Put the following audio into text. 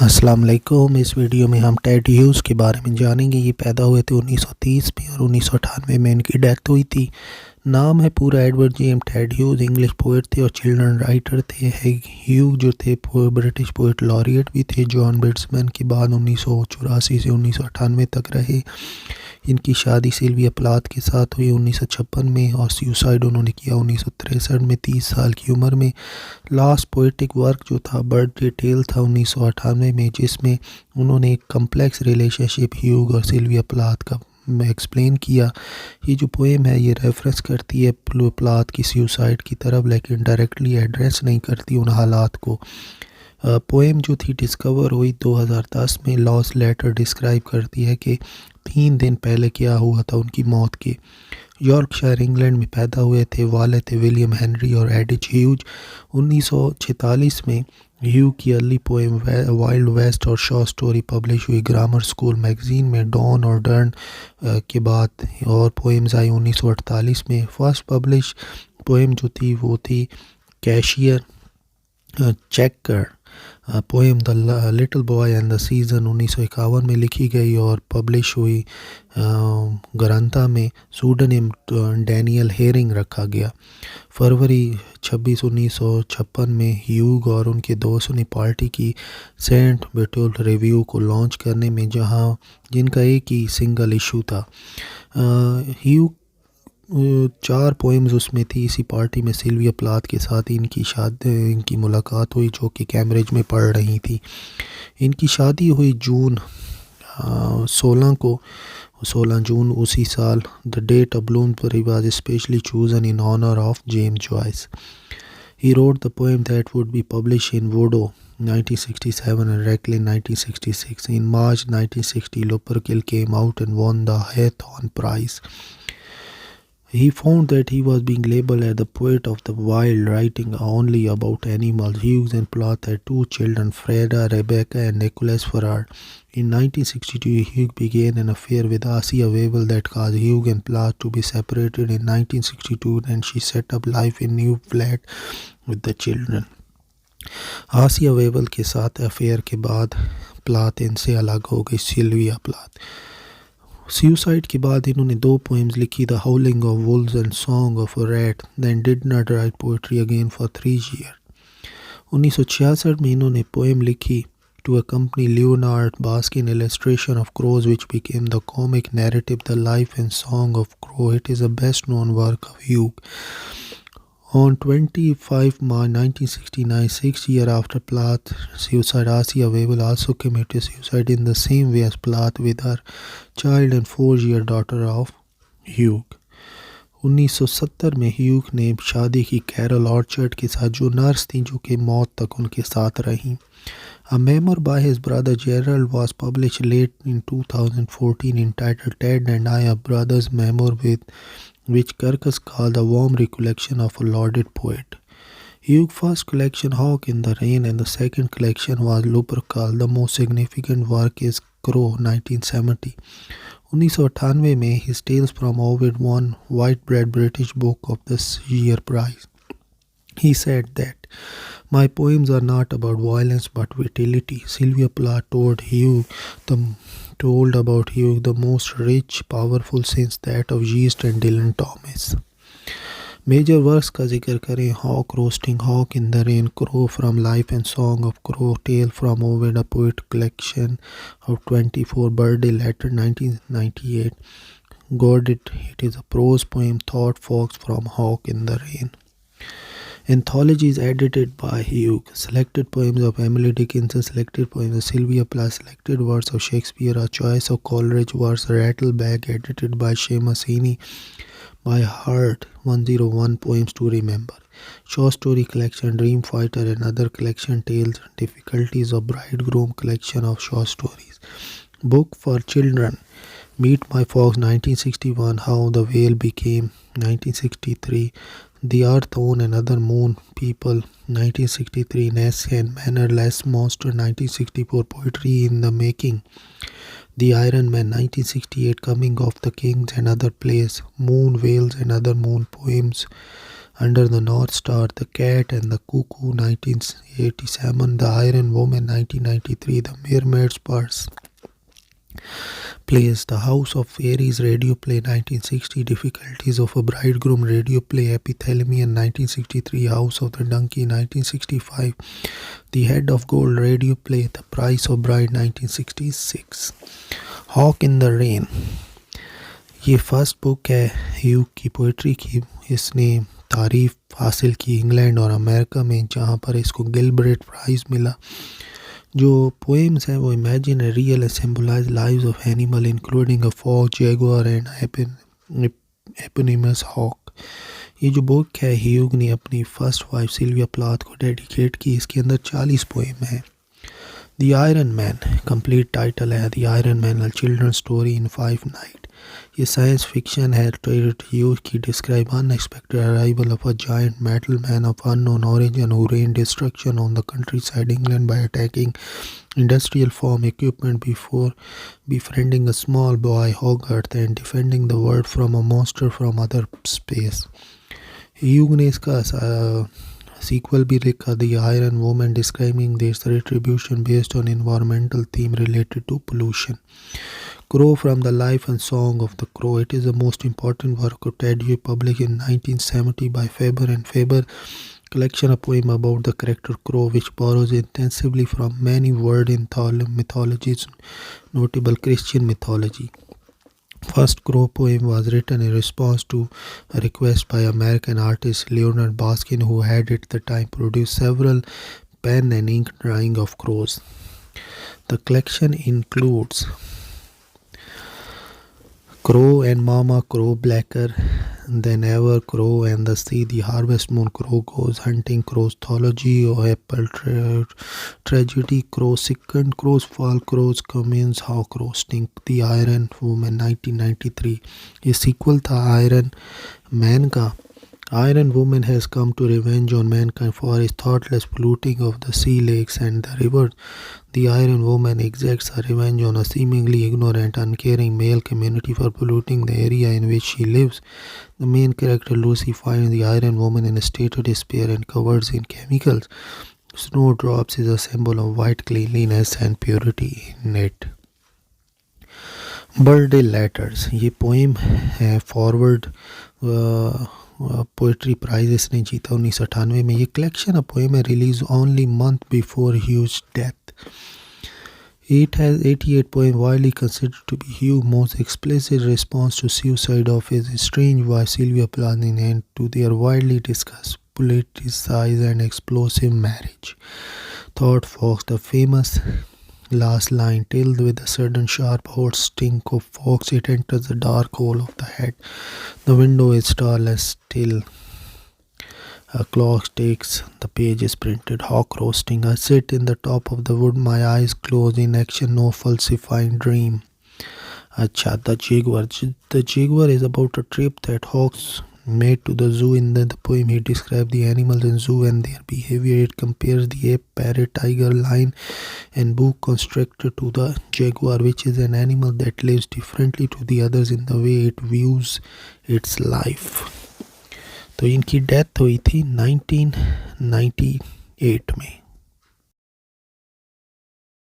अस्सलाम वालेकुम। इस वीडियो में हम टेड ह्यूज़ के बारे में जानेंगे। ये पैदा हुए थे 1930 में और 1998 में इनकी डेथ हुई थी। नाम है पूरा Edward James Ted hues. English poet थे और चिल्ड्रन राइटर थे। ह्यूग जो थे ब्रिटिश पोएट लॉरिएट भी थे। जॉन बेट्समैन के बाद 1984 से 1998 तक रहे। इनकी शादी सिल्विया प्लाथ के साथ हुई 1956 में और सुसाइड उन्होंने किया 1963 में 30 साल की उम्र में। लास्ट पोएटिक वर्क जो था बर्थडे टेल था 1998 में, जिसमें उन्होंने एक कम्प्लेक्स रिलेशनशिप ह्यूग और सिल्विया प्लाथ का एक्सप्लेन किया। ये जो पोएम है ये रेफरेंस करती है प्लाथ की सुसाइड की तरफ, लेकिन डायरेक्टली एड्रेस नहीं करती उन हालात को। पोएम जो थी डिस्कवर हुई 2010 में। लॉस्ट लेटर डिस्क्राइब करती है कि 3 दिन पहले क्या हुआ था उनकी मौत के। यॉर्कशायर इंग्लैंड में पैदा हुए थे। वाले थे विलियम हेनरी और एडिच ह्यूज। 1946 में ह्यू की अर्ली पोएम वाइल्ड वेस्ट और शॉर्ट स्टोरी पब्लिश हुई ग्रामर स्कूल मैगजीन में डॉन और डर्न के बाद, और पोएम्स आई 1948 में। फर्स्ट पब्लिश पोएम जो थी वो थी cashier checker. Poem the little boy and the season 1951 में लिखी गई और पब्लिश हुई। ग्रंथा में सूडोनिम डैनियल हेरिंग रखा गया। फरवरी 26 1956 में ह्यूग और उनके दोस्तों ने पार्टी की सेंट बेटुल रिव्यू को लॉन्च करने में, जिनका एक ही सिंगल इशू था। ह्यूग 4 पोएम्स उसमें थी। इसी पार्टी में सिल्विया प्लाथ के साथ इनकी मुलाकात हुई, जो कि कैम्ब्रिज में पढ़ रही थी। इनकी शादी हुई जून 16 जून उसी साल। The date of Bloomsbury was specially chosen in honour of James Joyce. He wrote the poem that would be published in Voodoo 1967 and Recklin 1966. In March 1960, Luperkill came out and won the Hawthorne Prize. He found that he was being labeled as the poet of the wild, writing only about animals. Hughes and Plath had 2 children, Freda, Rebecca, and Nicholas Farrar. In 1962, Hughes began an affair with Asia Wavell that caused Hughes and Plath to be separated in 1962, and she set up life in new flat with the children. Assia Wevill के साथ affair के बाद Plath इनसे अलग हो गई, Sylvia Plath. Suicide के बाद इन्होंने 2 पोएम्स लिखी, the howling of wolves and song of a rat, then did not write poetry again for 3 year. 1966 में इन्होंने पोएम लिखी to accompany Leonard Baskin illustration of crows, which became the comic narrative The Life and Song of Crow. It is the best known work of Hughes. On 25 March 1969, 6 years after Plath's suicide, Asia Wavell also committed suicide in the same way as Plath, with her child and 4-year daughter of Hughes. 1970 में Hugh ने शादी की Carol orchard के साथ, जो nurse थी, जो कि मौत तक उनके साथ रहीं। A memoir by his brother Gerald was published late in 2014 entitled Ted and I, a brother's memoir, which Kirkus called a warm recollection of a lauded poet. Hughes' first collection, Hawk in the Rain, and the second collection was Lupercal. The most significant work is Crow 1970. 1998 में His Tales from Ovid won Whitebread British Book of the Year prize. He said that my poems are not about violence but vitality. Sylvia Plath told about Hughes the most rich, powerful since that of Yeats and Dylan Thomas. Major works का जिक्र करें, Hawk Roasting, Hawk in the Rain, Crow from Life and Song of Crow, Tale from Ovid, a poet collection of 24, Birthday Letter 1998, Godit, it is a prose poem, Thought Fox from Hawk in the Rain. Anthologies edited by Hughes. Selected poems of Emily Dickinson, selected poems of Sylvia Plath, selected works of Shakespeare, A Choice of Coleridge verse, Rattlebag, edited by Seamus Heaney. By Heart, 101 Poems to Remember. Short Story Collection, Dream Fighter, and Other Collection, Tales and Difficulties of Bridegroom, Collection of Short Stories. Book for Children, Meet My Fox 1961, How the Whale Became 1963, The Earth Own and Other Moon People 1963, Ness and Mannerless Monster 1964, Poetry in the Making, The Iron Man 1968, Coming of the Kings and Other Plays, Moon Whales and Other Moon Poems Under the North Star, The Cat and the Cuckoo 1987, The Iron Woman 1993, The Mermaid's Purse plays, The House of Fairies radio play 1960, Difficulties of a Bridegroom radio play, Epithalamion 1963, House of the Donkey 1965, The Head of Gold radio play, The Price of Bride 1966. Hawk in the Rain, ये first book है Hugh की poetry की। इसने तारीफ हासिल की England और America में, जहाँ पर इसको गिलबर्ट प्राइज़ मिला। जो पोएम्स हैं वो imagine a real and symbolize lives of animal including a fox, jaguar and eponymous hawk. ये जो बुक है ह्यूग ने अपनी फर्स्ट वाइफ सिल्विया प्लाथ को डेडिकेट की। इसके अंदर 40 पोएम हैं। The Iron Man complete title है the Iron Man, a children story in 5 night. ये साइंस फिक्शन है। ह्यूज की describe unexpected arrival of a giant metal man of unknown origin who rained destruction on the countryside England by attacking industrial farm equipment before befriending a small boy Hogarth and defending the world from a monster from other space. Hugh ने इसका sequel भी लिखा, the iron woman, describing this retribution based on environmental theme related to pollution. Crow from the Life and Song of the Crow. It is the most important work of Ted Hughes, published in 1970 by Faber and Faber, collection of poems about the character Crow, which borrows intensively from many world mythologies, notable Christian mythology. First Crow poem was written in response to a request by American artist Leonard Baskin, who had at the time produced several pen and ink drawings of crows. The collection includes Crow and Mama Crow, Blacker Than Ever, Crow and the Sea, The Harvest Moon, Crow Goes Hunting, Crow's Theology, O Apple Tragedy, Crow Second, Crow's Fall, Crow's Communes, How Crows Stink, The Iron Woman 1993. ये sequel था iron man का। Iron Woman has come to revenge on mankind for his thoughtless polluting of the sea, lakes and the rivers. The Iron Woman exacts her revenge on a seemingly ignorant, uncaring male community for polluting the area in which she lives. The main character Lucy finds the Iron Woman in a state of despair and covered in chemicals. Snowdrops is a symbol of white cleanliness and purity in it. Birthday letters, ये poem है forward poetry prize इसने जीता 1998 में। ये collection of poem है release only month before huge death. It has 88 poems widely considered to be Hughes' most explicit response to suicide of his estranged wife Sylvia Plath and to their widely discussed, politicized and explosive marriage. Thought Fox, the famous last line, till with a sudden sharp hot stink of fox it enters the dark hole of the head. The window is starless still. A clock takes the page is printed. Hawk roasting. I sit in the top of the wood, my eyes closed, in action, no falsifying dream. Acha, the jaguar. The jaguar is about a trip that Hawks made to the zoo. In the poem, he described the animals in zoo and their behavior. It compares the ape, parrot, tiger, lion, and boa constrictor to the jaguar, which is an animal that lives differently to the others in the way it views its life. तो इनकी death हुई थी 1998 में।